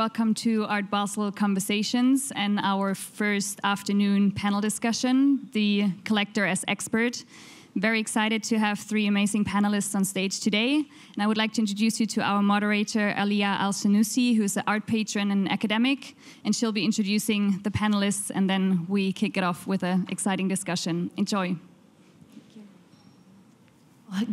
Welcome to Art Basel Conversations and our first afternoon panel discussion, The Collector as Expert. Very excited to have three amazing panelists on stage today. And I would like to introduce you to our moderator, Alia Al-Senussi, who's an art patron and academic. And she'll be introducing the panelists, and then we kick it off with an exciting discussion. Enjoy.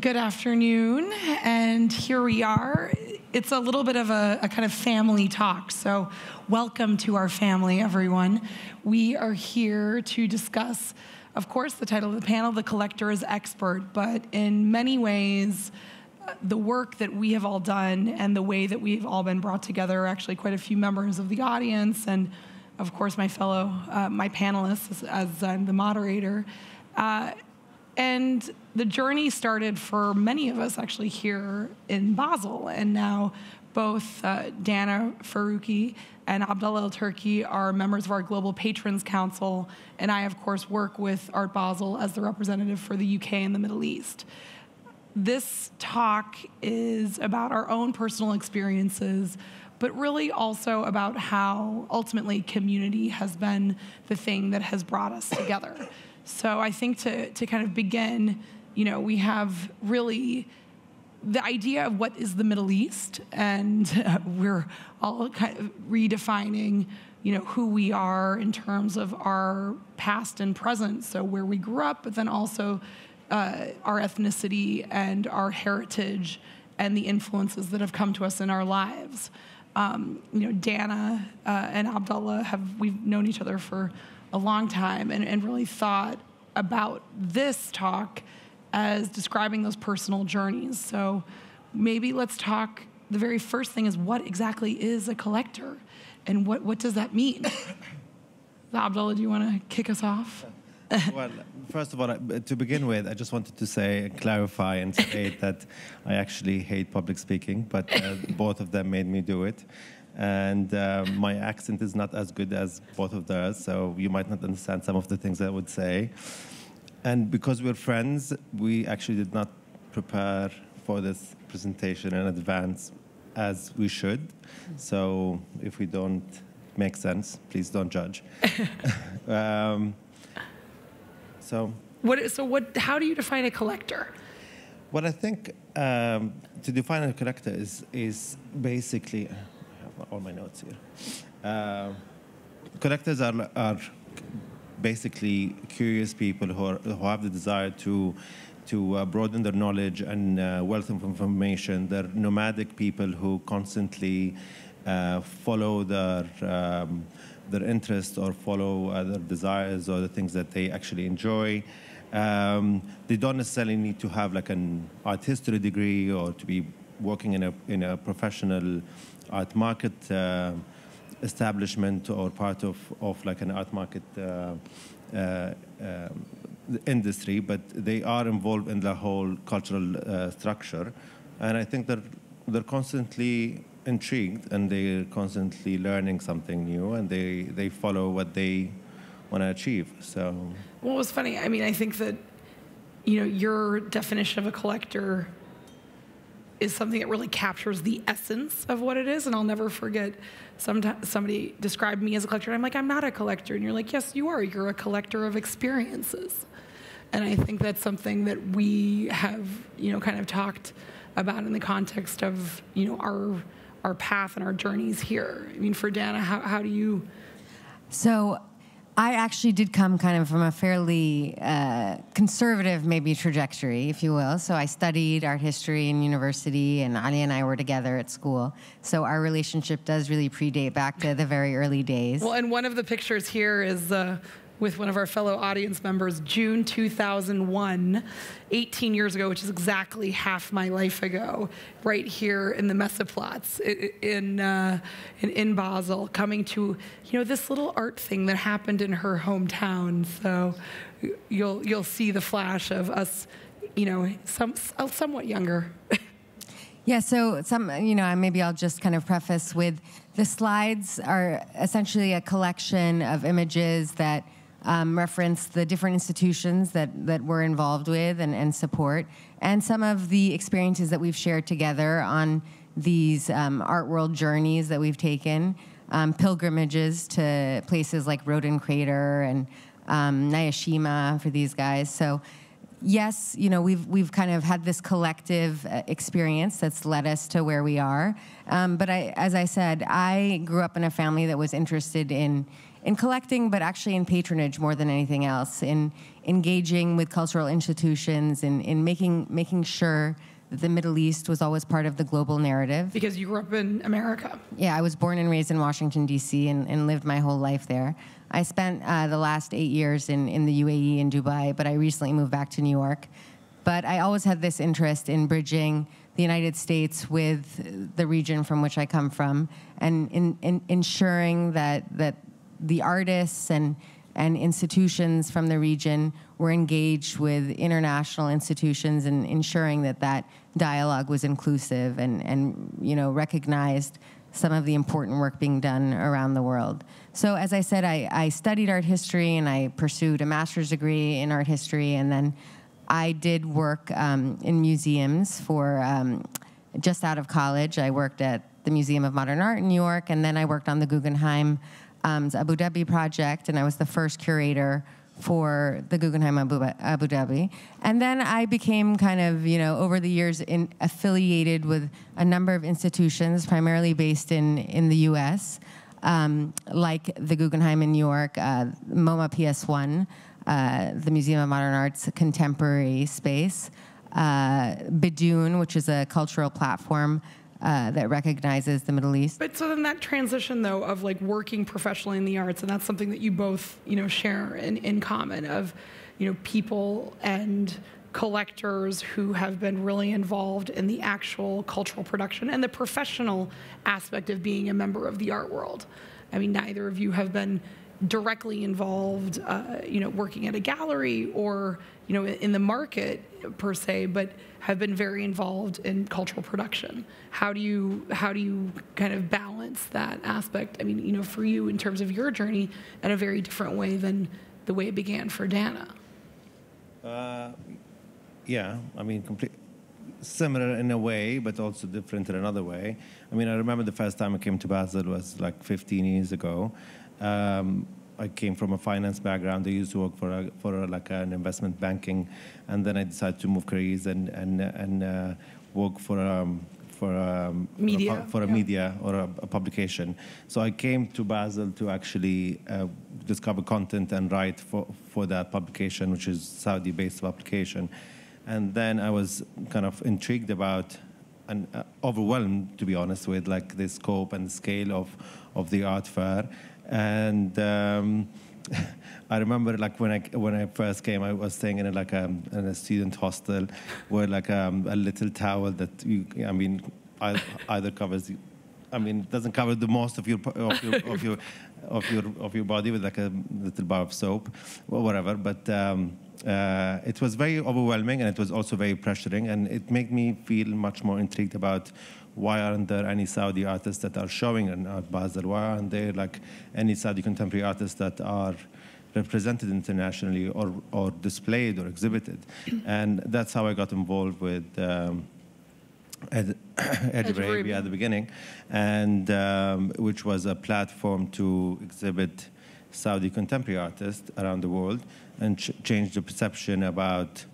Good afternoon, and here we are. It's a little bit of a kind of family talk, so welcome to our family, everyone. We are here to discuss, of course, the title of the panel, The Collector as Expert, but in many ways, the work that we have all done and the way that we've all been brought together, actually quite a few members of the audience, and of course my panelists as I'm the moderator, and the journey started for many of us actually here in Basel, and now both Dana Farouki and Abdullah AlTurki are members of our Global Patrons Council, and I, of course, work with Art Basel as the representative for the UK and the Middle East. This talk is about our own personal experiences, but really also about how ultimately community has been the thing that has brought us together. So I think to kind of begin, we have really the idea of what is the Middle East, and we're all kind of redefining, who we are in terms of our past and present, so where we grew up, but then also our ethnicity and our heritage and the influences that have come to us in our lives. Dana and Abdullah, we've known each other for a long time and really thought about this talk as describing those personal journeys. So maybe let's talk, the very first thing is, what exactly is a collector? And what does that mean? Abdullah, do you want to kick us off? Well, first of all, to begin with, I just wanted to say, clarify and state that I actually hate public speaking, but both of them made me do it. And my accent is not as good as both of theirs, so you might not understand some of the things I would say. And because we're friends, we actually did not prepare for this presentation in advance as we should. So if we don't make sense, please don't judge. How do you define a collector? What I think to define a collector is basically, I have all my notes here. Collectors are basically curious people who have the desire to broaden their knowledge and wealth of information. They're nomadic people who constantly follow their interests or follow their desires or the things that they actually enjoy. They don't necessarily need to have like an art history degree or to be working in a professional art market establishment or part of like an art market industry, but they are involved in the whole cultural structure, and I think they're constantly intrigued and they're constantly learning something new, and they follow what they want to achieve. So, well, it was funny. I mean, I think that your definition of a collector is something that really captures the essence of what it is. And I'll never forget, somebody described me as a collector, and I'm like, I'm not a collector. And you're like, yes, you are. You're a collector of experiences. And I think that's something that we have, kind of talked about in the context of, our path and our journeys here. I mean, for Dana, how do you? So I actually did come kind of from a fairly conservative, maybe, trajectory, if you will. So I studied art history in university, and Alia and I were together at school. So our relationship does really predate back to the very early days. Well, and one of the pictures here is with one of our fellow audience members, June 2001, 18 years ago, which is exactly half my life ago, right here in the Messeplatz in Basel, coming to this little art thing that happened in her hometown. So you'll see the flash of us, somewhat younger. Yeah, so maybe I'll just kind of preface with the slides are essentially a collection of images that reference the different institutions that we're involved with and support, and some of the experiences that we've shared together on these art world journeys that we've taken, pilgrimages to places like Rodin Crater and Nayashima for these guys. So yes, we've kind of had this collective experience that's led us to where we are. But as I said, I grew up in a family that was interested in collecting, but actually in patronage more than anything else, in engaging with cultural institutions, in making sure that the Middle East was always part of the global narrative. Because you grew up in America. Yeah, I was born and raised in Washington, D.C., and lived my whole life there. I spent the last 8 years in the UAE and Dubai, but I recently moved back to New York. But I always had this interest in bridging the United States with the region from which I come from, and in ensuring that the artists and institutions from the region were engaged with international institutions, and ensuring that dialogue was inclusive and recognized some of the important work being done around the world. So as I said, I studied art history, and I pursued a master's degree in art history, and then I did work in museums for just out of college. I worked at the Museum of Modern Art in New York, and then I worked on the Guggenheim Abu Dhabi project, and I was the first curator for the Guggenheim Abu Dhabi. And then I became kind of, over the years affiliated with a number of institutions, primarily based in the U.S., like the Guggenheim in New York, MoMA PS1, the Museum of Modern Art's contemporary space, Bidun, which is a cultural platform that recognizes the Middle East. But so then that transition, though, of like working professionally in the arts, and that's something that you both, share in common, of, people and collectors who have been really involved in the actual cultural production and the professional aspect of being a member of the art world. I mean, neither of you have been directly involved, working at a gallery or, in the market per se, but have been very involved in cultural production. How do you kind of balance that aspect? I mean, for you in terms of your journey, in a very different way than the way it began for Dana. Yeah, I mean, similar in a way, but also different in another way. I mean, I remember the first time I came to Basel was like 15 years ago. I came from a finance background. I used to work for like an investment banking, and then I decided to move careers and work for media. For a media or a publication. So I came to Basel to actually discover content and write for that publication, which is Saudi-based publication. And then I was kind of intrigued about and overwhelmed, to be honest, with like the scope and the scale of the art fair. And I remember like when I first came, I was staying in a student hostel where like a little towel that either covers, it doesn't cover the most of your body with like a little bar of soap or whatever, but it was very overwhelming, and it was also very pressuring, and it made me feel much more intrigued about why aren't there any Saudi artists that are showing in Art Basel? Why aren't there like any Saudi contemporary artists that are represented internationally or displayed or exhibited? And that's how I got involved with Edge Arabia at the beginning, and which was a platform to exhibit Saudi contemporary artists around the world and change the perception about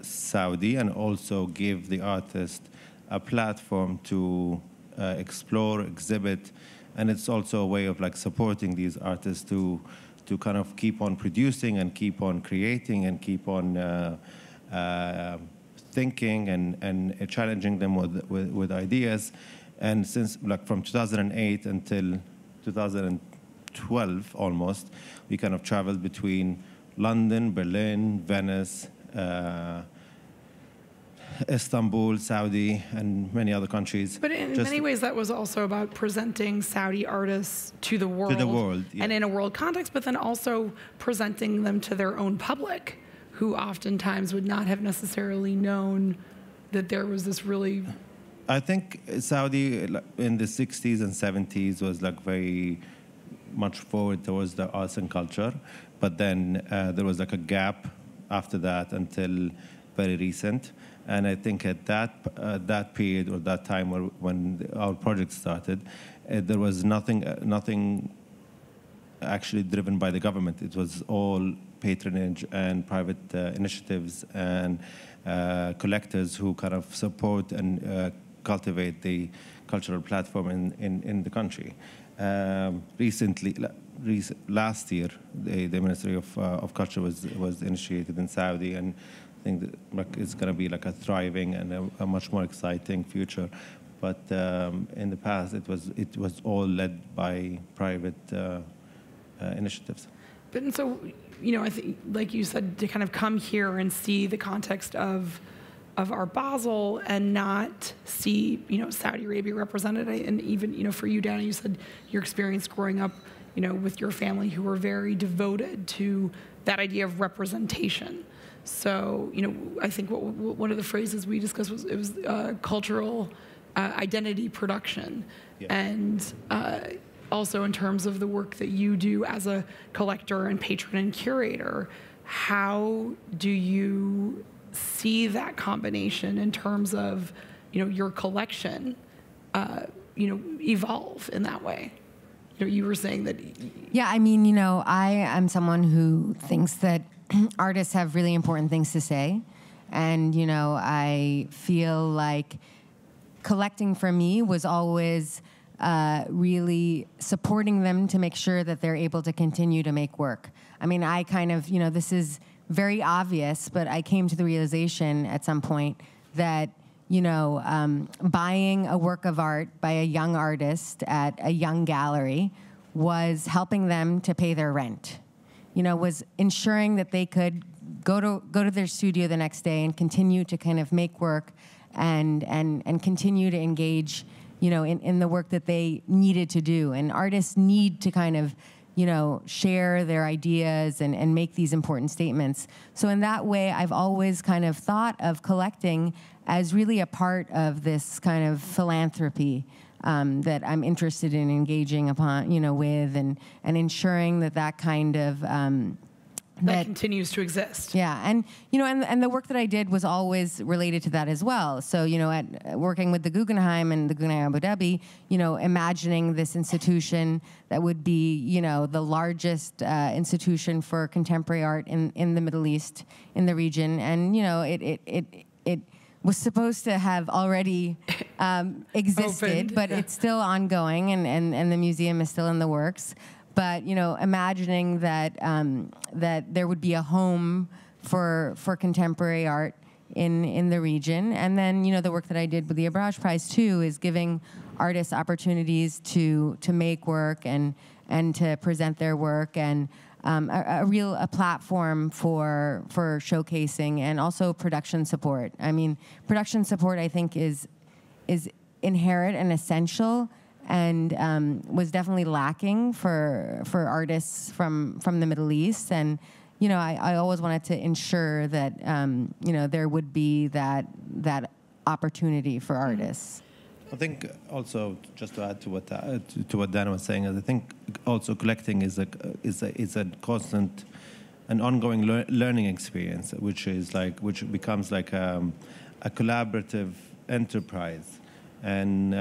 Saudi, and also give the artist a platform to explore, exhibit, and it's also a way of like supporting these artists to kind of keep on producing and keep on creating and keep on thinking and challenging them with ideas. And since like from 2008 until 2012 almost, we kind of traveled between London, Berlin, Venice, Istanbul, Saudi, and many other countries. But in many ways, that was also about presenting Saudi artists to the world. To the world, yeah. And in a world context, but then also presenting them to their own public, who oftentimes would not have necessarily known that there was this really... I think Saudi in the 60s and 70s was like very much forward towards the arts and culture, but then there was like a gap after that until very recent. And I think at that period or that time when our project started, there was nothing actually driven by the government. It was all patronage and private initiatives and collectors who kind of support and cultivate the cultural platform in the country. Last year, the Ministry of Culture was initiated in Saudi, and I think that it's going to be like a thriving and a much more exciting future. But in the past, it was all led by private initiatives. But and so, I think, like you said, to kind of come here and see the context of Art Basel and not see, Saudi Arabia represented, and even, for you, Dana, you said your experience growing up, with your family who were very devoted to that idea of representation. So, I think one of the phrases we discussed was cultural identity production, yeah. And also in terms of the work that you do as a collector and patron and curator, how do you see that combination in terms of, your collection, evolve in that way? You were saying that. Yeah, I mean, I am someone who thinks that artists have really important things to say. And, I feel like collecting for me was always really supporting them to make sure that they're able to continue to make work. I mean, I kind of, this is very obvious, but I came to the realization at some point that, buying a work of art by a young artist at a young gallery was helping them to pay their rent, was ensuring that they could go to their studio the next day and continue to kind of make work and continue to engage, in the work that they needed to do. And artists need to kind of, share their ideas and make these important statements. So in that way, I've always kind of thought of collecting as really a part of this kind of philanthropy that I'm interested in engaging upon, with and ensuring that kind of that continues to exist. Yeah, and and the work that I did was always related to that as well. So at working with the Guggenheim and the Guggenheim Abu Dhabi, imagining this institution that would be the largest institution for contemporary art in the Middle East, in the region, and it was supposed to have already existed, opened, but yeah. It's still ongoing, and the museum is still in the works. But imagining that that there would be a home for contemporary art in the region, and then the work that I did with the Abraj Prize too is giving artists opportunities to make work and to present their work, and a platform for showcasing and also production support. I mean, production support I think is inherent and essential, and was definitely lacking for artists from the Middle East. And I always wanted to ensure that there would be that opportunity for artists. I think also, just to add to what Dana was saying, I think also collecting is a constant, an ongoing learning experience, which becomes like a collaborative enterprise. And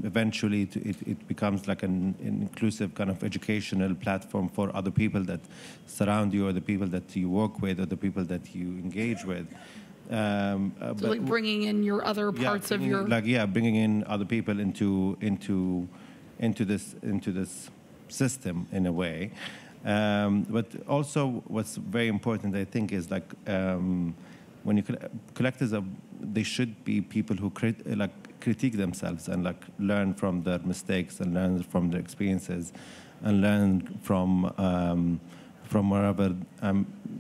eventually it becomes like an inclusive kind of educational platform for other people that surround you, or the people that you work with, or the people that you engage with. So like bringing in your other parts of your... bringing in other people into this system in a way. But also what's very important, I think, is like when collectors they should be people who critique themselves and learn from their mistakes and learn from their experiences and learn from wherever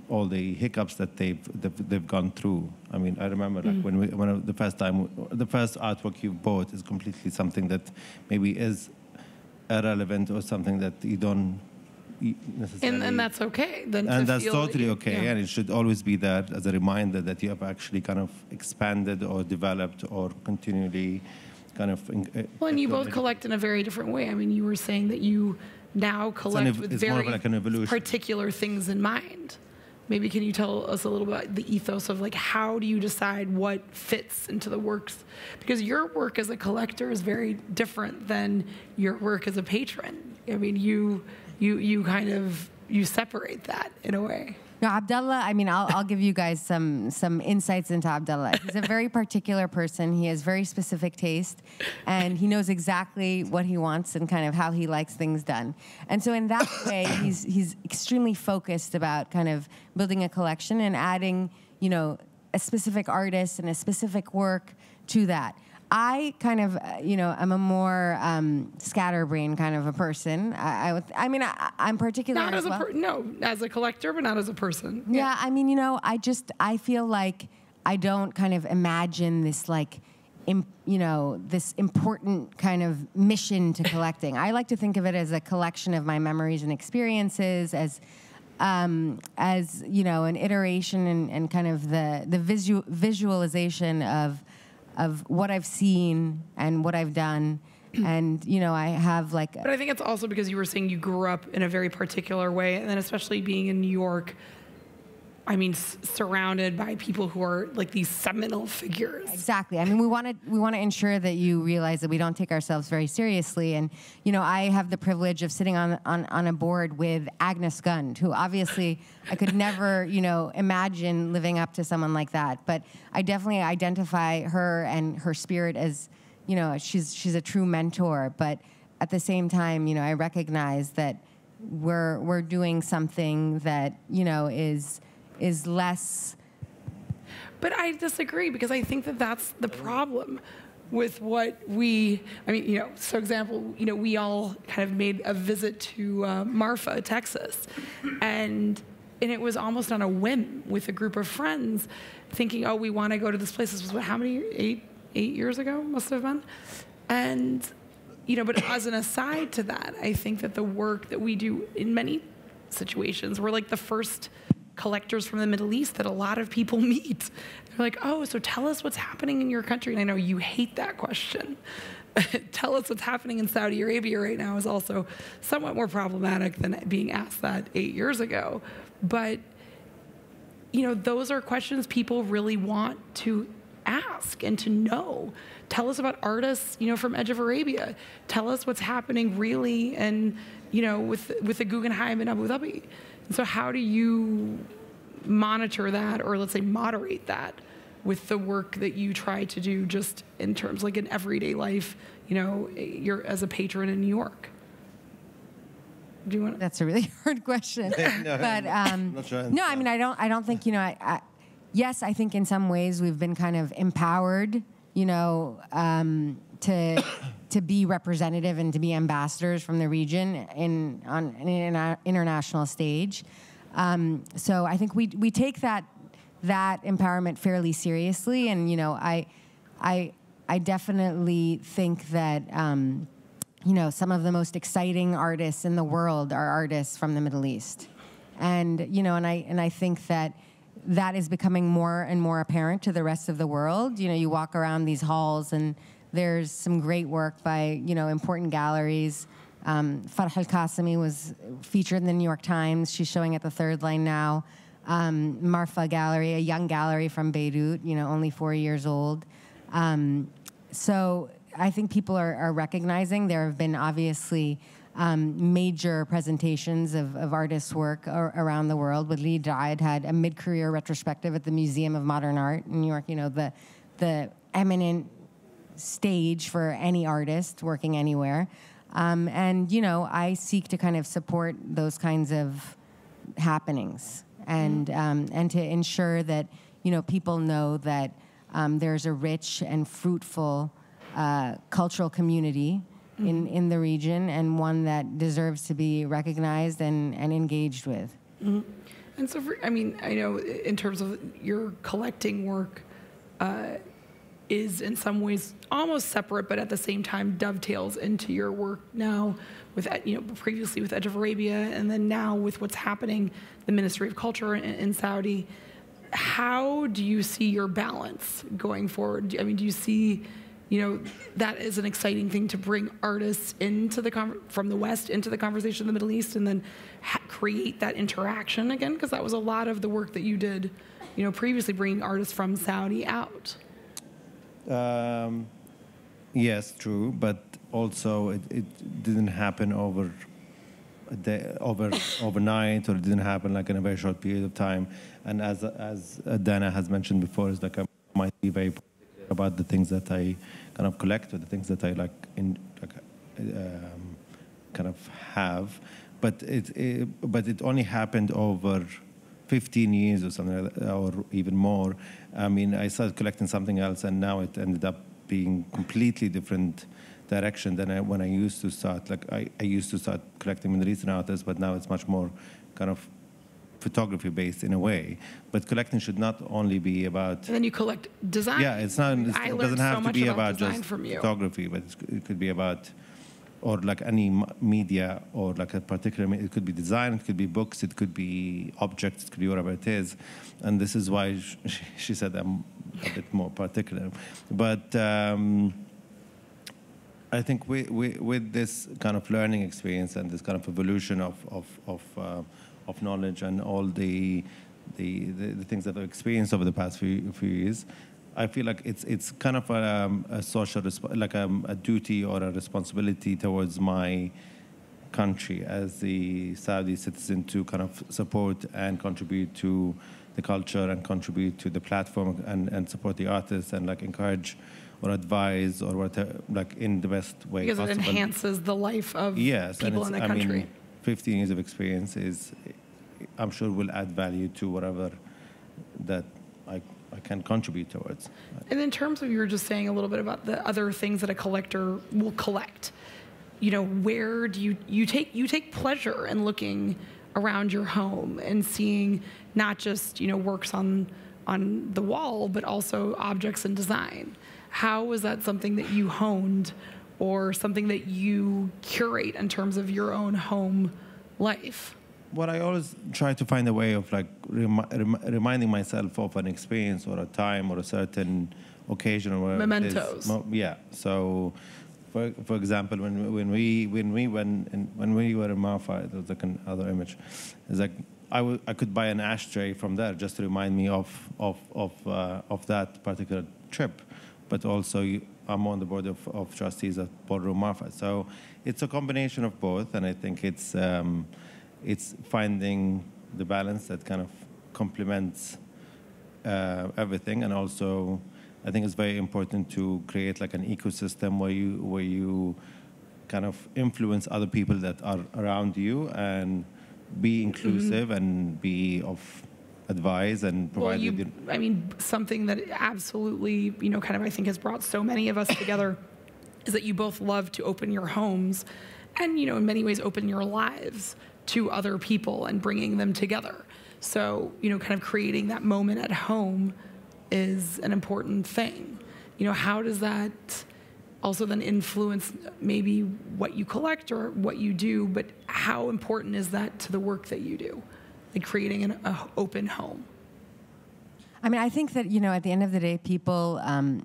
all the hiccups that they've gone through. I mean, I remember when the first artwork you bought is completely something that maybe is irrelevant or something that you don't necessarily. And that's okay. That's totally okay, yeah. And it should always be there as a reminder that you have actually kind of expanded or developed or continually kind of. Well, and you both collect in a very different way. I mean, you were saying that you now collect with very particular things in mind. maybe can you tell us a little bit about the ethos of like how do you decide what fits into the works? Because your work as a collector is very different than your work as a patron. I mean, you kind of separate that in a way. No, Abdullah, I mean, I'll give you guys some insights into Abdullah. He's a very particular person. He has very specific taste, and he knows exactly what he wants and kind of how he likes things done. And so in that way, he's extremely focused about kind of building a collection and adding, you know, a specific artist and a specific work to that. I kind of, you know, I'm a more scatterbrain kind of a person. I'm particular not as as well. No, as a collector, but not as a person. Yeah, I mean, you know, I feel like I don't kind of imagine this like, this important kind of mission to collecting. I like to think of it as a collection of my memories and experiences, as you know, an iteration and kind of the visualization of what I've seen and what I've done. And, you know, I have like... But I think it's also because you were saying you grew up in a very particular way, and then especially being in New York, I mean, surrounded by people who are like these seminal figures. Exactly. I mean, we want to ensure that you realize that we don't take ourselves very seriously. And, you know, I have the privilege of sitting on a board with Agnes Gund, who obviously I could never, you know, imagine living up to someone like that. But I definitely identify her and her spirit as, you know, she's a true mentor. But at the same time, you know, I recognize that we're doing something that, you know, is less. But I disagree, because I think that that's the problem with what I mean, you know, so example, you know, we all kind of made a visit to Marfa, Texas, and it was almost on a whim with a group of friends thinking, oh, we want to go to this place. This was how many, eight years ago, must have been. And, you know, but as an aside to that, I think that the work that we do in many situations, we're like the first collectors from the Middle East that a lot of people meet. They're like, oh, so tell us what's happening in your country. And I know you hate that question. Tell us what's happening in Saudi Arabia right now is also somewhat more problematic than being asked that 8 years ago. But, you know, those are questions people really want to ask and to know. Tell us about artists, you know, from Edge of Arabia. Tell us what's happening really, and, you know, with the Guggenheim in Abu Dhabi. And so how do you monitor that, or let's say moderate that, with the work that you try to do just in terms like in everyday life, you know, you're as a patron in New York? Do you want? That's a really hard question. No, but not sure. no, I mean, I don't think, you know, yes, I think in some ways we've been kind of empowered, you know, to be representative and to be ambassadors from the region on an international stage. So I think we take that empowerment fairly seriously, and, you know, I definitely think that you know, some of the most exciting artists in the world are artists from the Middle East, and, you know, and I think that is becoming more and more apparent to the rest of the world. You know, you walk around these halls and there's some great work by, you know, important galleries. Farah al-Qasimi was featured in the New York Times. She's showing at the Third Line now. Marfa Gallery, a young gallery from Beirut, you know, only 4 years old. So I think people are recognizing. There have been obviously major presentations of artists' work around the world. Walid Raed had a mid-career retrospective at the Museum of Modern Art in New York, you know, the eminent stage for any artist working anywhere. And, you know, I seek to kind of support those kinds of happenings and to ensure that, you know, people know that there's a rich and fruitful cultural community in the region, and one that deserves to be recognized and engaged with. Mm-hmm. And so, I mean, I know in terms of your collecting work, is in some ways almost separate, but at the same time dovetails into your work now with, you know, previously with Edge of Arabia, and then now with what's happening, the Ministry of Culture in Saudi. How do you see your balance going forward? I mean, do you see, that is an exciting thing to bring artists into from the West into the conversation of the Middle East, and then create that interaction again, because that was a lot of the work that you did, previously, bringing artists from Saudi out. Yes, true, but also it didn't happen overnight, or it didn't happen like in a very short period of time. And as Dana has mentioned before, is like I might be very particular about the things that I kind of collect, or the things that I kind of have. But it only happened over 15 years or something like that, or even more. I mean, I started collecting something else, and now it ended up being completely different direction than when I used to start. Like I used to start collecting Middle Eastern artists, but now it's much more kind of photography based in a way. But collecting should not only be about. And then you collect design. Yeah, it doesn't have to be about just photography, but it could be about, or like any media, or like a particular. It could be design, it could be books, it could be objects, it could be whatever it is. And this is why she said I'm a bit more particular. But I think with this kind of learning experience and this kind of evolution of knowledge and all the things that I've experienced over the past few years, I feel like it's kind of a social, like a duty or a responsibility towards my country as the Saudi citizen to kind of support and contribute to the culture and contribute to the platform and support the artists and like encourage or advise or whatever, like in the best way because possible. It enhances the life of people in the country. I mean, 15 years of experience I'm sure will add value to whatever that I can contribute towards. And in terms of, you were just saying a little bit about the other things that a collector will collect. Where do you take pleasure in looking around your home and seeing not just works on the wall, but also objects and design? How was that something that you honed, or something that you curate in terms of your own home life? Well, I always try to find a way of like reminding myself of an experience or a time or a certain occasion or whatever. Mementos. Yeah. So, for example, when we were in Marfa, there was like another image. It's like I could buy an ashtray from there just to remind me of that particular trip. But also, I'm on the board of trustees at Ballroom Marfa. So it's a combination of both, and I think it's finding the balance that kind of complements everything. And also, I think it's very important to create like an ecosystem where you kind of influence other people that are around you and be inclusive and be of advise and provide. I mean, something that absolutely, kind of I think has brought so many of us together is that you both love to open your homes and, in many ways open your lives to other people and bringing them together. So, kind of creating that moment at home is an important thing. How does that also then influence maybe what you collect or what you do, but how important is that to the work that you do, like creating an open home? I mean, I think that, at the end of the day, people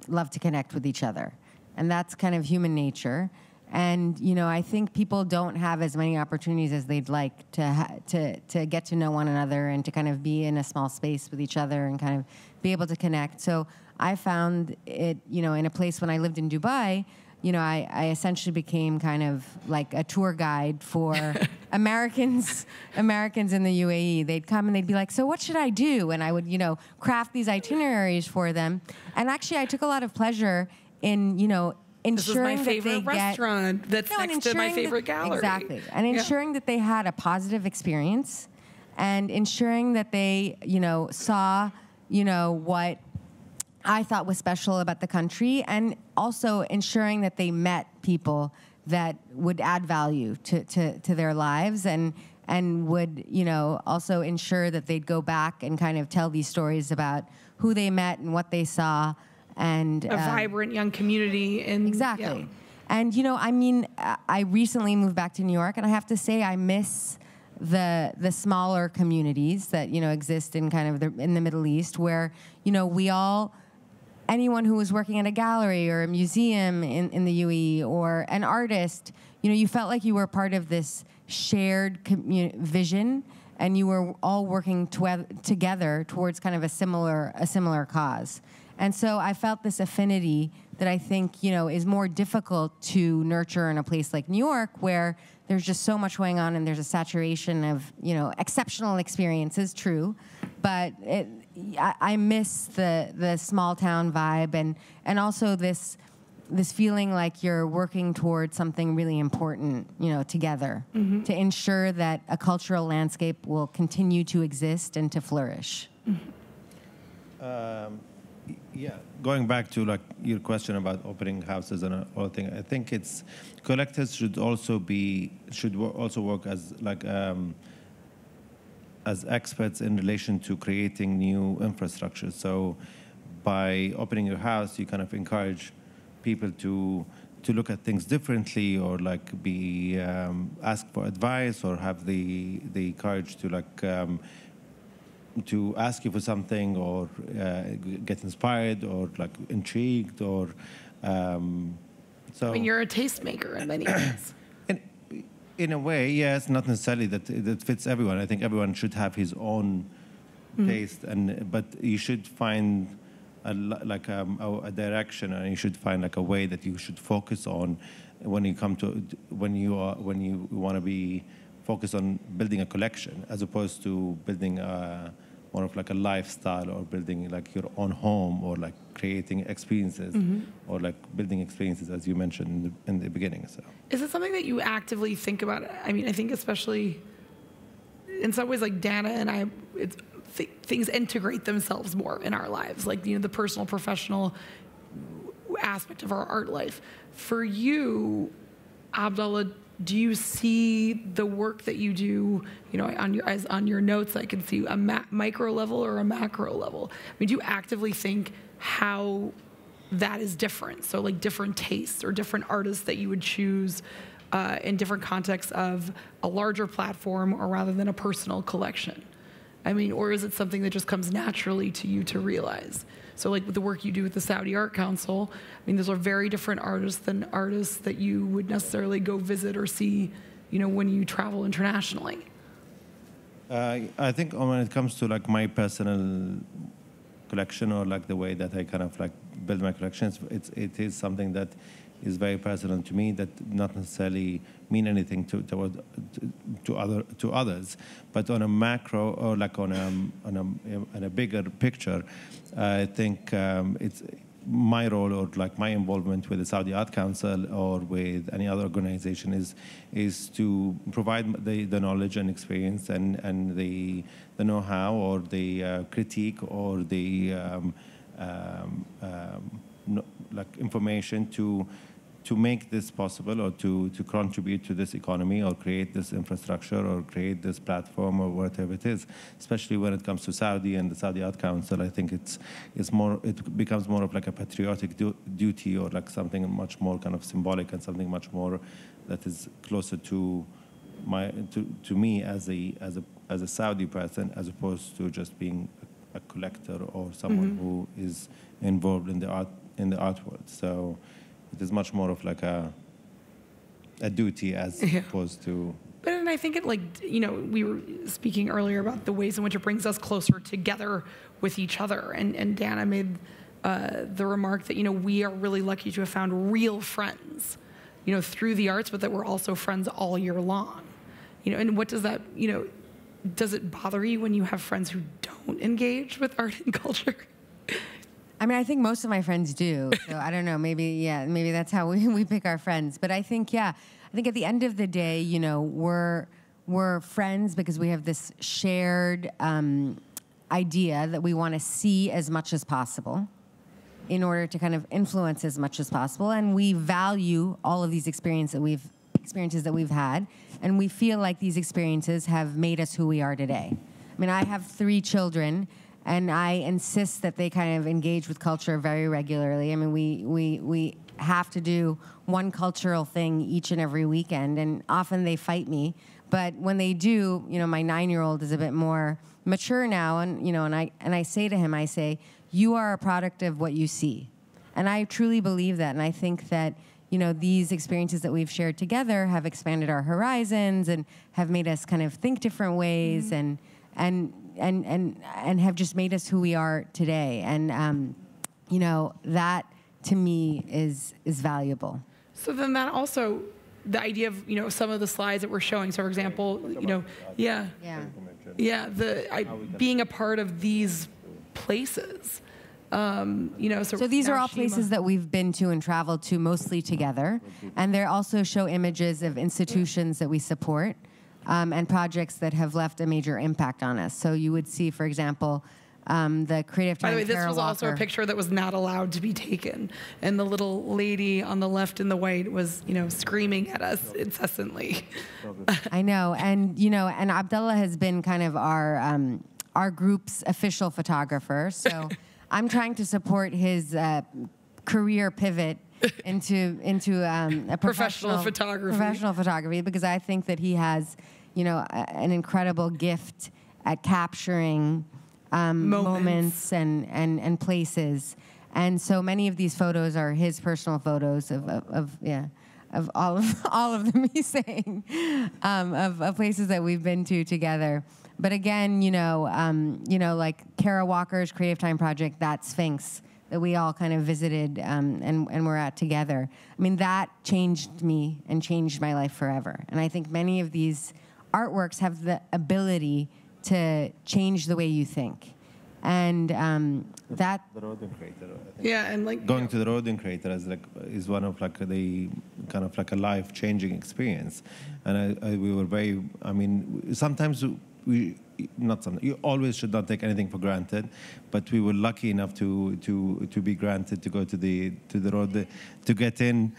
love to connect with each other, and that's kind of human nature. And, I think people don't have as many opportunities as they'd like to get to know one another and to kind of be in a small space with each other and kind of be able to connect. So I found it, in a place when I lived in Dubai, I essentially became kind of like a tour guide for Americans in the UAE. They'd come and they'd be like, so what should I do? And I would, craft these itineraries for them. And actually I took a lot of pleasure in, ensuring this is my favorite restaurant that's next to my favorite gallery. Exactly. And ensuring that they had a positive experience and ensuring that they, saw, what I thought was special about the country, and also ensuring that they met people that would add value to their lives and would, also ensure that they'd go back and kind of tell these stories about who they met and what they saw. And a vibrant young community. Exactly. Yeah. And, I recently moved back to New York, and I have to say I miss the smaller communities that, exist in kind of in the Middle East where, we all anyone who was working at a gallery or a museum in the UAE or an artist, you felt like you were part of this shared vision, and you were all working together towards kind of a similar cause. And so I felt this affinity that I think, is more difficult to nurture in a place like New York, where there's just so much going on and there's a saturation of, exceptional experiences, true, but I miss the small town vibe and also this feeling like you're working towards something really important, together, to ensure that a cultural landscape will continue to exist and to flourish. Yeah, going back to your question about opening houses and all thing, I think collectors should also work as experts in relation to creating new infrastructure. So by opening your house, you kind of encourage people to look at things differently, or be ask for advice, or have the courage to ask you for something, or get inspired, or intrigued, or so. I mean, you're a tastemaker in many ways. In a way, yes, not necessarily that fits everyone. I think everyone should have his own taste, but you should find a direction, and you should find a way that you should focus on when you want to be focused on building a collection, as opposed to building more of a lifestyle, or building your own home, or creating experiences, or building experiences, as you mentioned in the beginning. So, is it something that you actively think about? I mean, I think especially in some ways, Dana and I, things integrate themselves more in our lives, the personal, professional aspect of our art life. For you, Abdullah, do you see the work that you do, on your notes, I can see a micro level or a macro level? I mean, do you actively think how that is different? So different tastes or different artists that you would choose in different contexts of a larger platform, or rather than a personal collection? I mean, or is it something that just comes naturally to you to realize? So with the work you do with the Saudi Art Council, I mean, those are very different artists than artists that you would necessarily go visit or see, when you travel internationally. I think when it comes to my personal collection, or the way that I kind of build my collections, it is something that is very personal to me, that not necessarily mean anything to others, but on a macro, or on a bigger picture, I think it's my role, or my involvement with the Saudi Art Council or with any other organization is to provide the knowledge and experience and the know-how, or the critique, or the information to make this possible, or to contribute to this economy, or create this infrastructure, or create this platform, or whatever it is. Especially when it comes to Saudi and the Saudi Art Council, I think it becomes more of a patriotic duty, or something much more kind of symbolic, and something much more that is closer to me as a Saudi person, as opposed to just being a collector, or someone who is involved in the art world. So it is much more of a duty, as opposed to. But and I think it we were speaking earlier about the ways in which it brings us closer together with each other, and Dana made the remark that we are really lucky to have found real friends, through the arts, but that we're also friends all year long, and what does that does it bother you when you have friends who don't engage with art and culture? I mean, I think most of my friends do. So I don't know. Maybe that's how we pick our friends. But I think, at the end of the day, we're friends because we have this shared idea that we want to see as much as possible in order to kind of influence as much as possible. And we value all of these experiences that we've had. And we feel like these experiences have made us who we are today. I mean, I have 3 children, and I insist that they kind of engage with culture very regularly. I mean, we have to do one cultural thing each and every weekend, and often they fight me. But when they do, my 9-year-old is a bit more mature now, and I say to him, you are a product of what you see. And I truly believe that. And I think that, these experiences that we've shared together have expanded our horizons and have made us kind of think different ways and have just made us who we are today. And, that to me is valuable. So then that also, the idea of, some of the slides that we're showing. So for example, being a part of these places. So these are all places that we've been to and traveled to mostly together. And they also show images of institutions that we support and projects that have left a major impact on us. So you would see, for example, the Creative Time. By the way, this Kara was also Walker. a picture that was not allowed to be taken. And the little lady on the left in the white was, screaming at us incessantly. I know. And, and Abdullah has been kind of our group's official photographer. So I'm trying to support his career pivot into a Professional photography because I think that he has, an incredible gift at capturing moments and places. And so many of these photos are his personal photos of all of them. He's saying of places that we've been to together. But again, like Kara Walker's Creative Time project, that Sphinx that we all kind of visited and were at together. I mean, that changed me and changed my life forever. And I think many of these artworks have the ability to change the way you think. And that the Rodin Crater, I think. Yeah, and like going to the Rodin Crater is one of the kind of like a life-changing experience. And we were very, sometimes you always should not take anything for granted, but we were lucky enough to be granted to go to the road to get in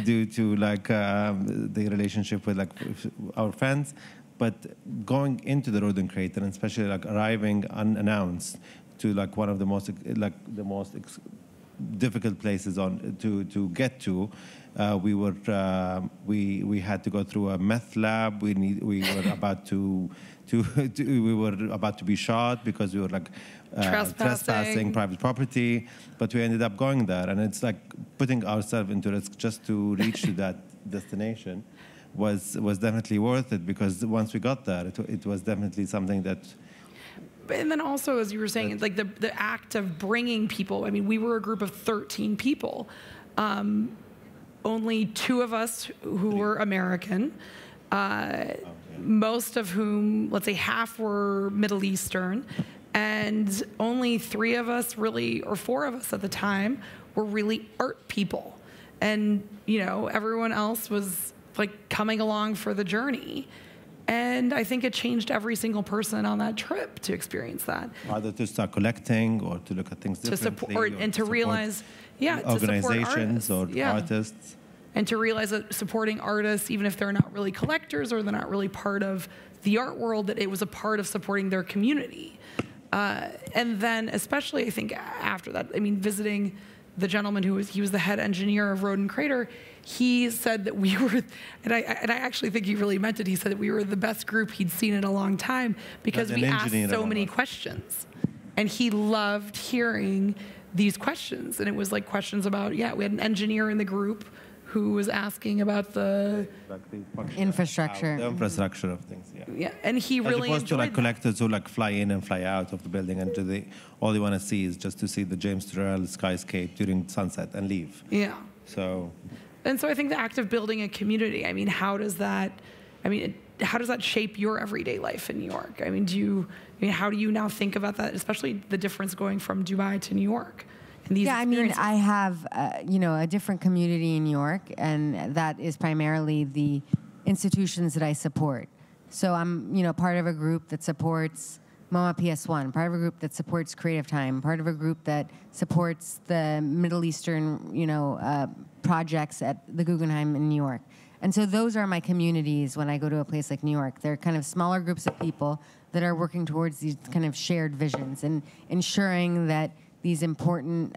due to the relationship with our friends. But going into the Rodin Crater, and especially arriving unannounced to one of the most difficult places to get to, we had to go through a meth lab. We were about to be shot because we were trespassing private property. But we ended up going there, and it's putting ourselves into risk just to reach to that destination. Was definitely worth it, because once we got there, it was definitely something that. And then also, as you were saying, the act of bringing people. I mean, we were a group of 13 people. Only 2 of us who were American. Most of whom, let's say, half were Middle Eastern, and only 3 of us really, or 4 of us at the time, were really art people. And everyone else was coming along for the journey. And I think it changed every single person on that trip to experience that. Either to start collecting or to look at things differently. To realize, organizations to support artists. And to realize that supporting artists, even if they're not really collectors or they're not really part of the art world, that it was a part of supporting their community. And then especially, I think, after that, visiting the gentleman he was the head engineer of Rodin Crater, he said that we were, and I actually think he really meant it. He said that we were the best group he'd seen in a long time because we asked so many questions, and he loved hearing these questions. And it was questions about, we had an engineer in the group who was asking about the infrastructure. The infrastructure of things, and he really enjoyed to that. Collectors who fly in and fly out of the building, and all they want to see is just to see the James Turrell skyscape during sunset and leave. Yeah. So I think the act of building a community, how does that shape your everyday life in New York? How do you now think about that, especially the difference going from Dubai to New York? I have, a different community in New York, and that is primarily the institutions that I support. So I'm, part of a group that supports MoMA PS1, part of a group that supports Creative Time, part of a group that supports the Middle Eastern, projects at the Guggenheim in New York. And so those are my communities when I go to a place like New York. They're kind of smaller groups of people that are working towards these kind of shared visions and ensuring that these important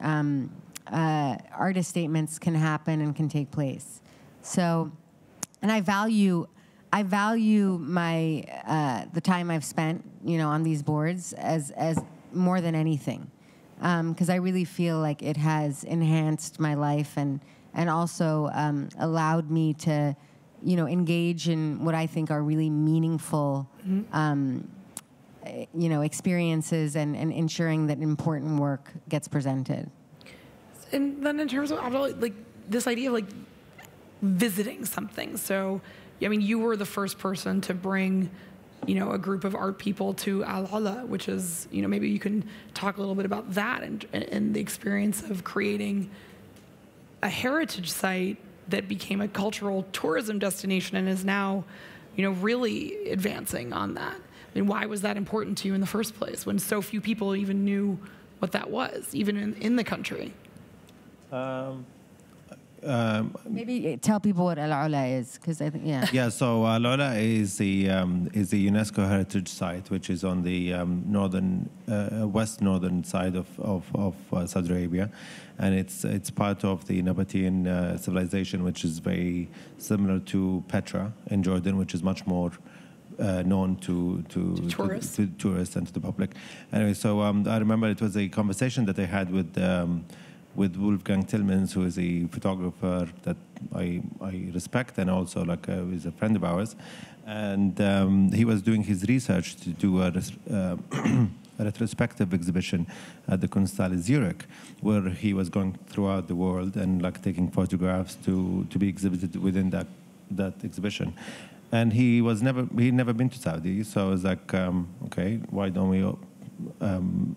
artist statements can happen and can take place. So, and I value my the time I've spent, on these boards as more than anything, because I really feel like it has enhanced my life and also allowed me to, engage in what I think are really meaningful, experiences and ensuring that important work gets presented. And then in terms of like this idea of like visiting something. So, I mean, you were the first person to bring, a group of art people to Al-Ula, which is, maybe you can talk a little bit about that and the experience of creating a heritage site that became a cultural tourism destination and is now, really advancing on that. I mean, why was that important to you in the first place when so few people even knew what that was, even in the country? Maybe tell people what Al-Ula is, because I think, Yeah, so Al-Ula is the UNESCO heritage site, which is on the west northern side of Saudi Arabia, and it's part of the Nabatean civilization, which is very similar to Petra in Jordan, which is much more known to tourists and to the public. Anyway, so I remember it was a conversation that I had with Wolfgang Tillmans, who is a photographer that I respect and also is a friend of ours. And he was doing his research to do a retrospective exhibition at the Kunsthalle Zurich, where he was going throughout the world and taking photographs to be exhibited within that exhibition. And he'd never been to Saudi, so I was like, okay, why don't we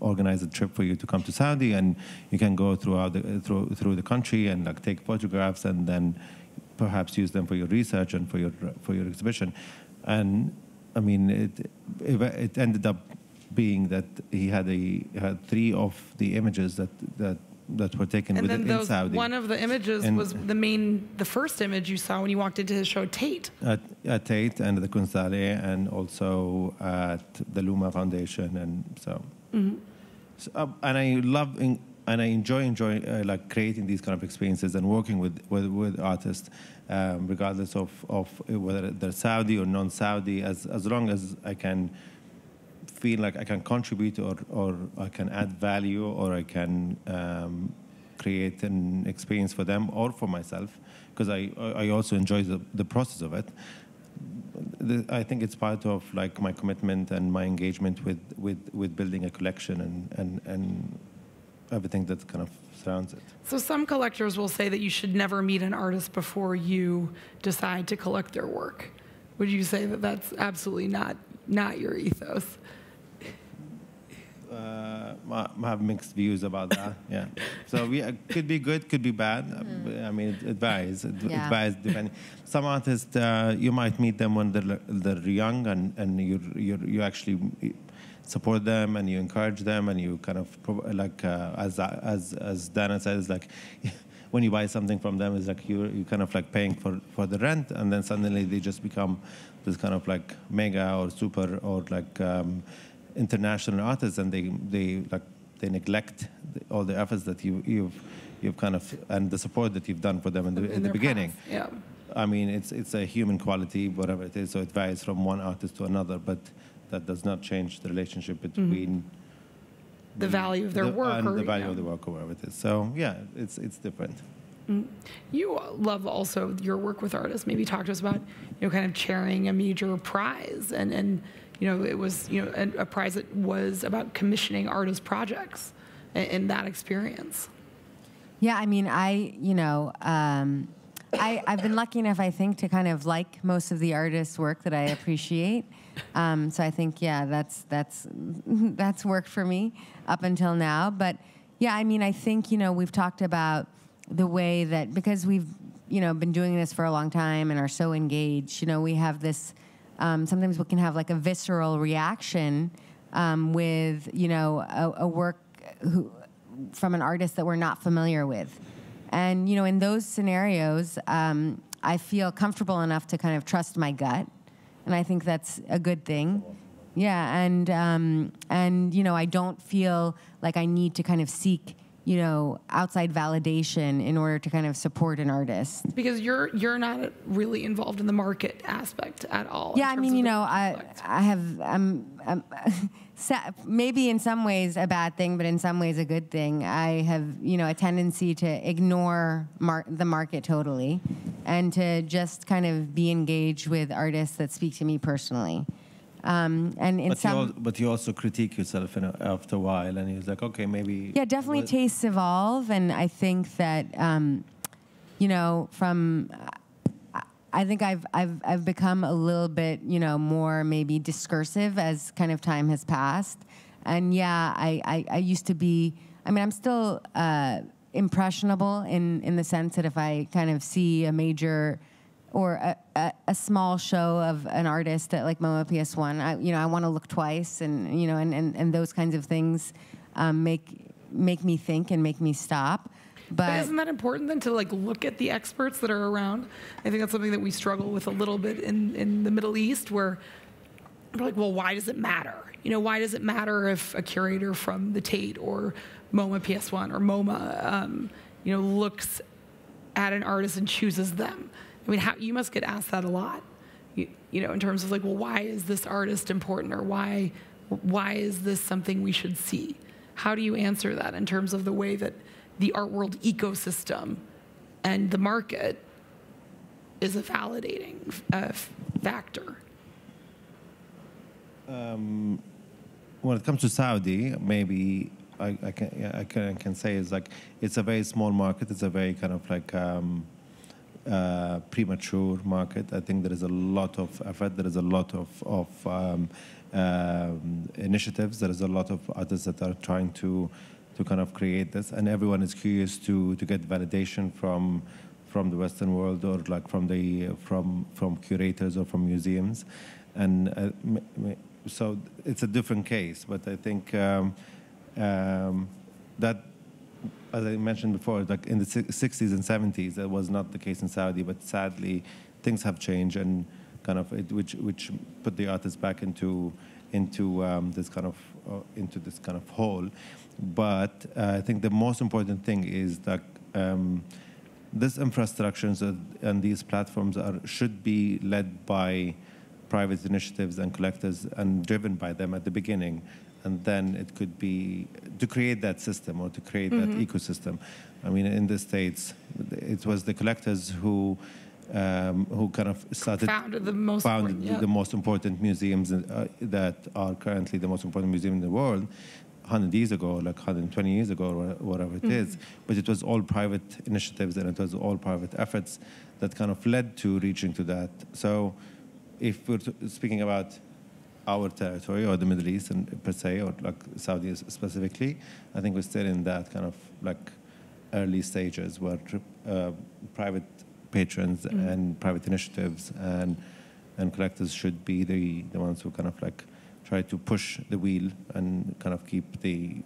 organize a trip for you to come to Saudi, and you can go through the country and take photographs, and then perhaps use them for your research and for your exhibition. And I mean, it ended up being that he had 3 of the images that were taken in Saudi. One of the images was the first image you saw when you walked into his show, Tate. At Tate and the Kunsthalle, and also at the Luma Foundation, and so. Mm-hmm. And I love and I enjoy creating these kind of experiences and working with artists, regardless of whether they're Saudi or non-Saudi, as long as I can feel like I can contribute or I can add value, or I can create an experience for them or for myself, because I also enjoy the process of it. I think it's part of my commitment and my engagement with building a collection and everything that kind of surrounds it. So some collectors will say that you should never meet an artist before you decide to collect their work. Would you say that that's absolutely not your ethos? I have mixed views about that. Yeah, so could be good, could be bad. I mean, it varies. It varies depending. Some artists, you might meet them when they're young, and you actually support them and you encourage them, and you kind of as Dana says, when you buy something from them, it's you're kind of paying for the rent, and then suddenly they just become this kind of mega or super or international artists, and they neglect all the efforts that you've kind of, and the support that you've done for them in the beginning. Path. Yeah. I mean, it's a human quality, whatever it is, so it varies from one artist to another, but that does not change the relationship between the value of their work and the value of the work, or whatever it is. So yeah, it's different. You love also your work with artists. Maybe talk to us about kind of chairing a major prize, and it was a prize that was about commissioning artist projects, and that experience. Yeah, I mean, I've been lucky enough, I think, to kind of like most of the artists' work that I appreciate. So I think, that's worked for me up until now. But yeah, I mean, I think we've talked about the way that, because we've been doing this for a long time and are so engaged, we have this. Sometimes we can have a visceral reaction with a work from an artist that we're not familiar with, and in those scenarios, I feel comfortable enough to kind of trust my gut, and I think that's a good thing. Yeah, and I don't feel like I need to kind of seek outside validation in order to kind of support an artist. Because you're not really involved in the market aspect at all. Yeah, I mean, I have maybe in some ways a bad thing, but in some ways a good thing. I have, a tendency to ignore the market totally, and to just kind of be engaged with artists that speak to me personally. But you also critique yourself after a while, and you're like, okay, maybe. Yeah, definitely tastes evolve, and I think that I think I've become a little bit more maybe discursive as kind of time has passed, and yeah, I used to be. I mean, I'm still impressionable in the sense that if I kind of see a major or a small show of an artist at like MoMA PS1, I want to look twice, and and those kinds of things make me think and make me stop. But isn't that important then to like look at the experts that are around? I think that's something that we struggle with a little bit in the Middle East, where we're like, well, why does it matter? Why does it matter if a curator from the Tate or MoMA PS1 or MoMA, looks at an artist and chooses them? I mean, you must get asked that a lot, in terms of like, well, why is this artist important, or why is this something we should see? How do you answer that in terms of the way that the art world ecosystem and the market is a validating factor? When it comes to Saudi, maybe I can say is like it's a very small market. It's a very kind of like premature market. I think there is a lot of effort. There is a lot of initiatives. There is a lot of artists that are trying to kind of create this, and everyone is curious to get validation from the Western world, or like from curators or from museums, and so it's a different case. But I think that, as I mentioned before, like in the 60s and 70s, that was not the case in Saudi. But sadly, things have changed, and kind of which put the artists back into this kind of hole. But I think the most important thing is that this infrastructures and these platforms should be led by private initiatives and collectors, and driven by them at the beginning. And then it could be to create that system, or to create that ecosystem. I mean, in the States, it was the collectors who kind of founded the most important museums that are currently the most important museum in the world 100 years ago, like 120 years ago, or whatever it is. But it was all private initiatives, and it was all private efforts that kind of led to reaching to that. So if we're speaking about our territory, or the Middle East and per se, or like Saudi specifically, I think we're still in that kind of like early stages where private patrons and private initiatives and collectors should be the ones who kind of like try to push the wheel and kind of keep the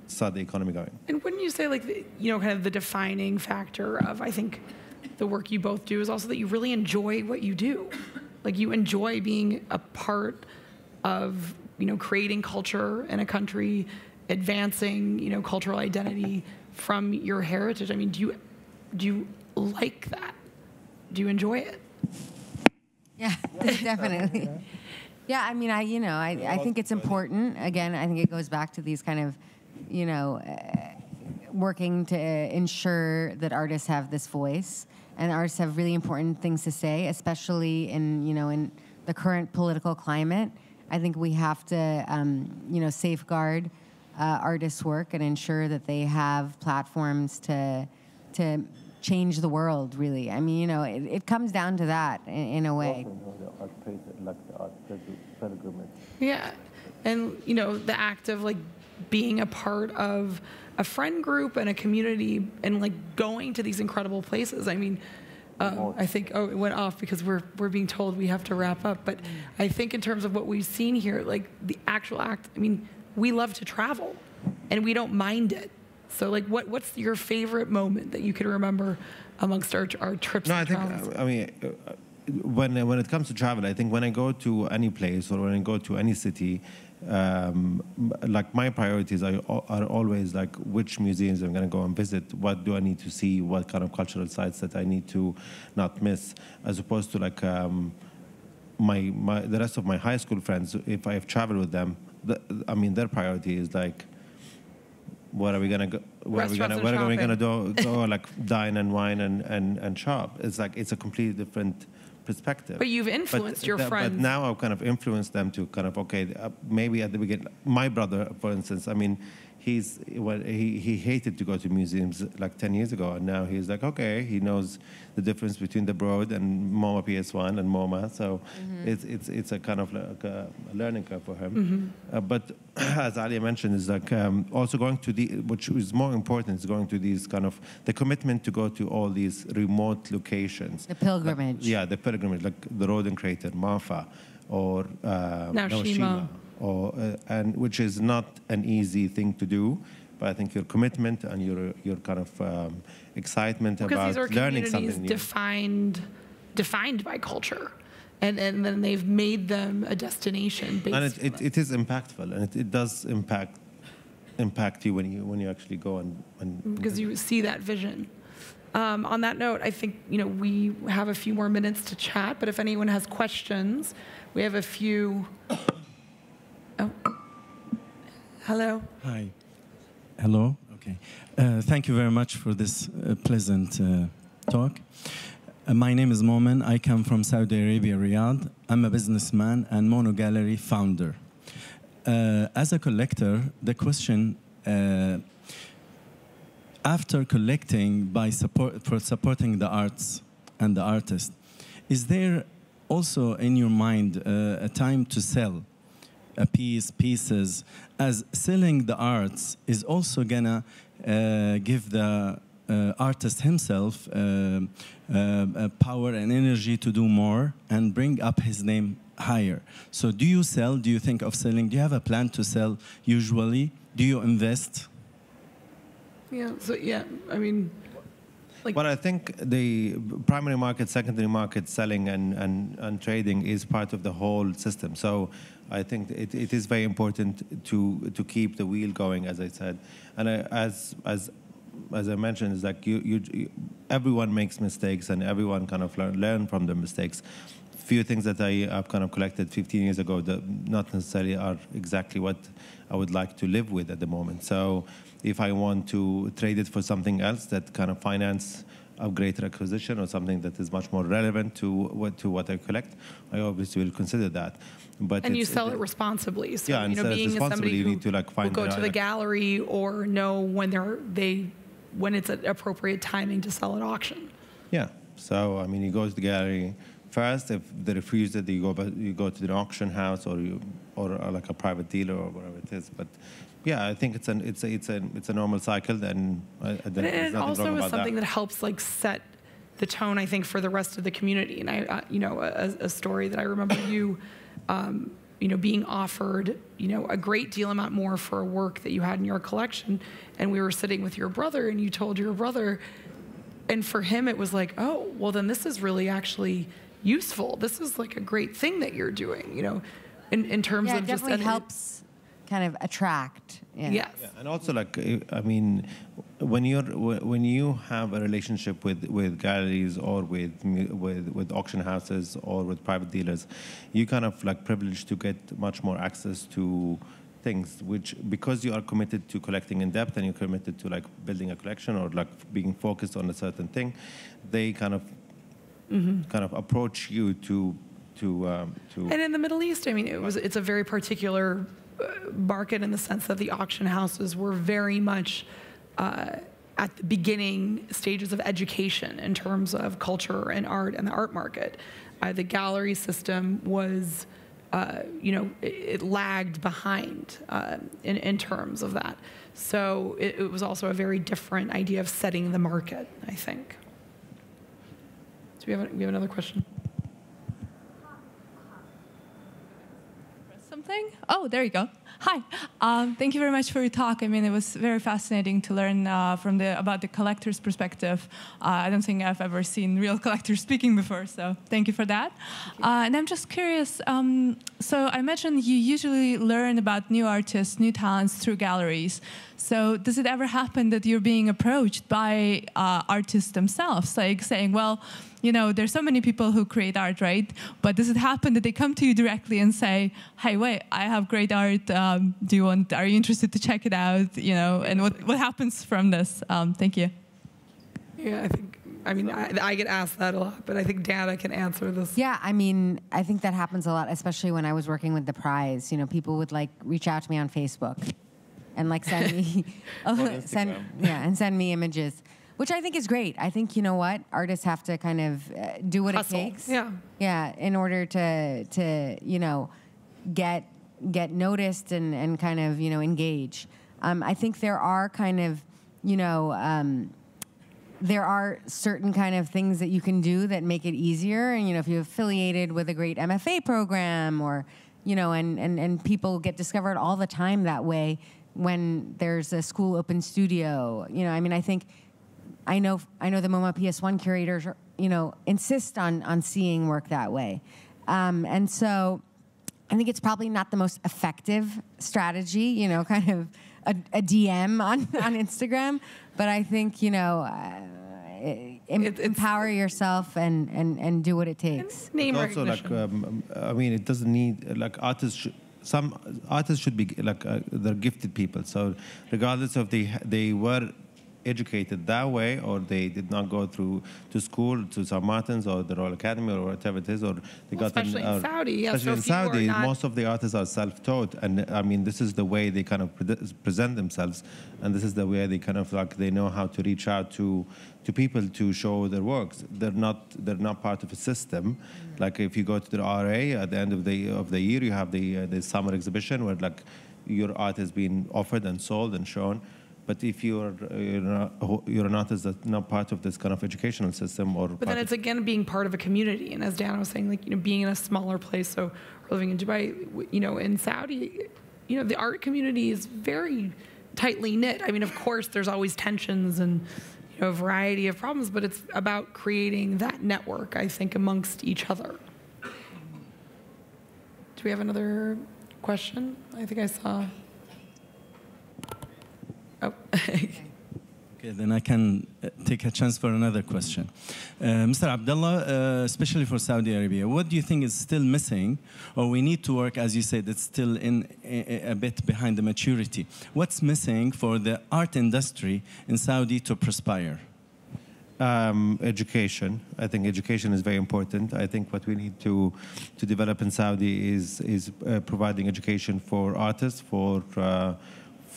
Saudi economy going. And wouldn't you say like kind of the defining factor of, I think, the work you both do is also that you really enjoy what you do? Like you enjoy being a part of creating culture in a country, advancing cultural identity from your heritage. I mean, do you like that? Do you enjoy it? Yeah, definitely. Yeah, I mean, I think it's important. Again, I think it goes back to these kind of, working to ensure that artists have this voice, and artists have really important things to say, especially in the current political climate. I think we have to, safeguard artists' work and ensure that they have platforms to change the world, really. I mean, it comes down to that in a way. Yeah, and the act of like being a part of a friend group and a community, and like going to these incredible places. I mean, I think it went off because we're being told we have to wrap up. But I think in terms of what we've seen here, like the actual act. I mean, we love to travel, and we don't mind it. So, like, what's your favorite moment that you can remember amongst our trips? No, I think, I mean, when it comes to travel, I think when I go to any place or when I go to any city, like my priorities are always like which museums I'm going to go and visit, what do I need to see, what kind of cultural sites that I need to not miss, as opposed to like the rest of my high school friends. If I have traveled with them, their priority is like, what are we gonna go? Where are we gonna go? Like dine and wine and shop. It's like it's a completely different perspective. But you've influenced your friends. But now I've kind of influenced them to kind of maybe at the beginning. My brother, for instance, he hated to go to museums like 10 years ago, and now he's like, okay, he knows the difference between the Broad and MoMA PS1 and MoMA, so it's a kind of like a learning curve for him. But as Alia mentioned, is like also going to which is more important, is going to these kind of the commitment to go to all these remote locations. The pilgrimage. The pilgrimage, like the Rodin Crater, Mafa, or Naoshima. And which is not an easy thing to do, but I think your commitment and your kind of excitement about learning something new. Because these are communities defined by culture, and then they've made them a destination based. And it is impactful, and it does impact you when you actually go and because you see that vision. On that note, I think we have a few more minutes to chat, but if anyone has questions, we have a few. Oh. Hello. Hi. Hello. Okay. Thank you very much for this pleasant talk. My name is Momin. I come from Saudi Arabia, Riyadh. I'm a businessman and Mono Gallery founder. As a collector, the question, after collecting for supporting the arts and the artist, is there also in your mind a time to sell pieces, as selling the arts is also gonna give the artist himself power and energy to do more and bring up his name higher. So do you sell? Do you think of selling? Do you have a plan to sell usually? Do you invest? Well, I think the primary market, secondary market, selling and trading is part of the whole system. So I think it is very important to keep the wheel going, as I said. And as I mentioned, is like everyone makes mistakes, and everyone kind of learn from the mistakes. Few things that I have kind of collected 15 years ago that not necessarily are exactly what I would like to live with at the moment. So if I want to trade it for something else that kind of finance a greater acquisition or something that is much more relevant to what I collect, I obviously will consider that. But you sell it responsibly. So, yeah, and being somebody who need to will go to the gallery or know when it's an appropriate timing to sell at auction. Yeah. So you go to the gallery first. If they refuse it, you go to the auction house or like a private dealer or whatever it is. But yeah, I think it's a normal cycle, and but it also is something that helps set the tone, I think, for the rest of the community. And a story that I remember being offered a great deal amount more for a work that you had in your collection, and we were sitting with your brother, and you told your brother, and for him it was like, oh, well then this is really actually useful. This is like a great thing that you're doing, in terms of just. It definitely helps kind of attract. Yes. Yeah, and also when you have a relationship with galleries or with auction houses or with private dealers, you kind of privileged to get much more access to things, which because you are committed to collecting in depth and you're committed to building a collection or being focused on a certain thing, they kind of approach you to. And in the Middle East, it's a very particular market in the sense that the auction houses were very much at the beginning stages of education in terms of culture and art and the art market. The gallery system was, it lagged behind in terms of that. So it was also a very different idea of setting the market, I think. So we have another question. Something? Oh, there you go. Hi. Thank you very much for your talk. I mean, it was very fascinating to learn about the collector's perspective. I don't think I've ever seen real collectors speaking before, so thank you for that. And I'm just curious, so I imagine you usually learn about new artists, new talents through galleries. So does it ever happen that you're being approached by artists themselves, like saying, well, you know, there's so many people who create art, right? But does it happen that they come to you directly and say, hey, wait, I have great art. Are you interested to check it out? You know, and what happens from this? Thank you. Yeah, I get asked that a lot, but I think Dana can answer this. Yeah, I mean, I think that happens a lot, especially when I was working with the prize. You know, people would like reach out to me on Facebook and like send me, send me images. Which I think is great. I think, you know what, artists have to kind of do what Hustle. it takes. Yeah, in order to you know, get noticed and kind of, you know, engage. I think there are kind of, you know, there are certain kind of things that you can do that make it easier. And, you know, if you're affiliated with a great MFA program or, you know, and people get discovered all the time that way when there's a school open studio. You know, I mean, I know the MoMA PS1 curators, you know, insist on seeing work that way. And so I think it's probably not the most effective strategy, you know, kind of a DM on Instagram. But I think, you know, empower yourself and do what it takes. Name also, recognition. like, I mean, it doesn't need, like, some artists should be, like, they're gifted people. So regardless of they were educated that way, or they did not go to school, to St. Martin's or the Royal Academy or whatever it is, or they got especially in Saudi. Yeah, especially in Saudi, most of the artists are self-taught, and I mean, this is the way they kind of present themselves, and this is the way they kind of like they know how to reach out to people to show their works. They're not part of a system. Like if you go to the RA at the end of the year, you have the summer exhibition where like your art is being offered and sold and shown. But if you're an artist that's not part of this kind of educational system, but then it's again being part of a community, and as Dan was saying, like, you know, being in a smaller place. So we're living in Dubai, you know, in Saudi, you know, the art community is very tightly knit. I mean, of course, there's always tensions and, you know, a variety of problems, but it's about creating that network, I think, amongst each other. Do we have another question? I think I saw. Oh. Okay, then I can take a chance for another question. Mr. Abdullah, especially for Saudi Arabia, what do you think is still missing, or we need to work, as you said, it's still in a bit behind the maturity. What's missing for the art industry in Saudi to prosper? Education. I think education is very important. I think what we need to develop in Saudi is providing education for artists,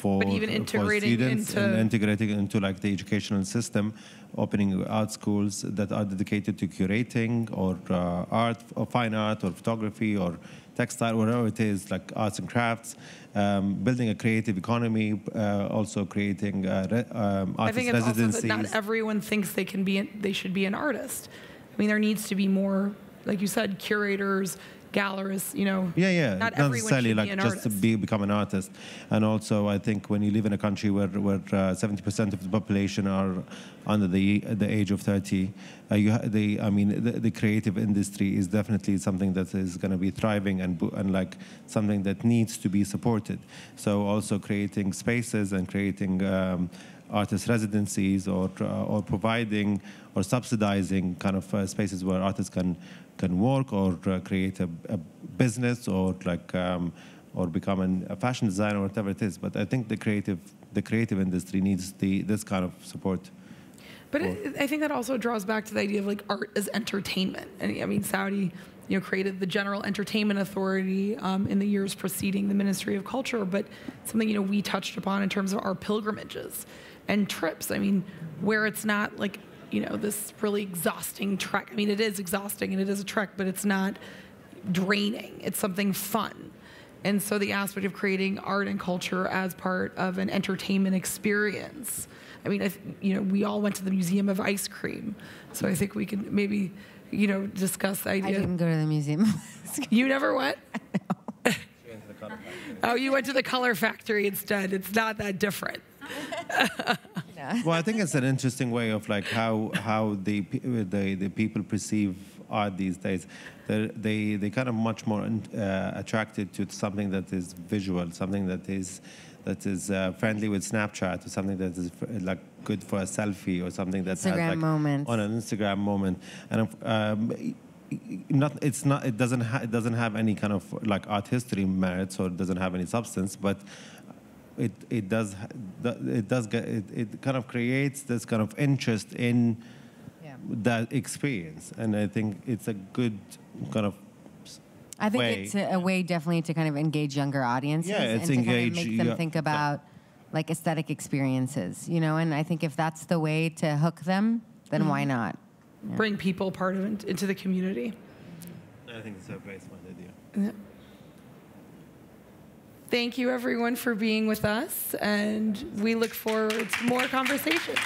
but even integrating integrating into like the educational system, opening art schools that are dedicated to curating or art or fine art or photography or textile, whatever it is, like arts and crafts, building a creative economy, also creating artist I think it's residencies. also that not everyone thinks they should be an artist. I mean, there needs to be more, like you said, curators, gallerists, you know. Not necessarily like just to become an artist. And also, I think when you live in a country where 70% of the population are under the age of 30, the creative industry is definitely something that is going to be thriving and like something that needs to be supported. So also creating spaces and creating artist residencies or providing or subsidizing kind of spaces where artists can work or create a business or like or become a fashion designer or whatever it is. But I think the creative industry needs this kind of support. But I think that also draws back to the idea of like art as entertainment. And I mean, Saudi, you know, created the General Entertainment Authority in the years preceding the Ministry of Culture. But something, you know, we touched upon in terms of our pilgrimages and trips. I mean, where it's not like, you know, this really exhausting trek. I mean, it is exhausting and it is a trek, but it's not draining. It's something fun. And so the aspect of creating art and culture as part of an entertainment experience. I mean, you know, we all went to the Museum of Ice Cream. So I think we can maybe, you know, discuss the idea. I didn't go to the museum. You never went? No. color factory. Oh, you went to the color factory instead. It's not that different. Well, I think it's an interesting way of like how the people perceive art these days. They kind of much more attracted to something that is visual, something that is friendly with Snapchat, or something that is like good for a selfie, or something that Instagram has like moments. on an Instagram moment. And it doesn't have any kind of like art history merits, or it doesn't have any substance, but it kind of creates this kind of interest in that experience, and I think it's a good kind of I think way. it's a way definitely to kind of engage younger audiences and to kind of make them think about like aesthetic experiences, you know. And I think if that's the way to hook them, then why not? Yeah. Bring people part of it into the community. I think it's a very smart idea. Yeah. Thank you, everyone, for being with us, and we look forward to more conversations.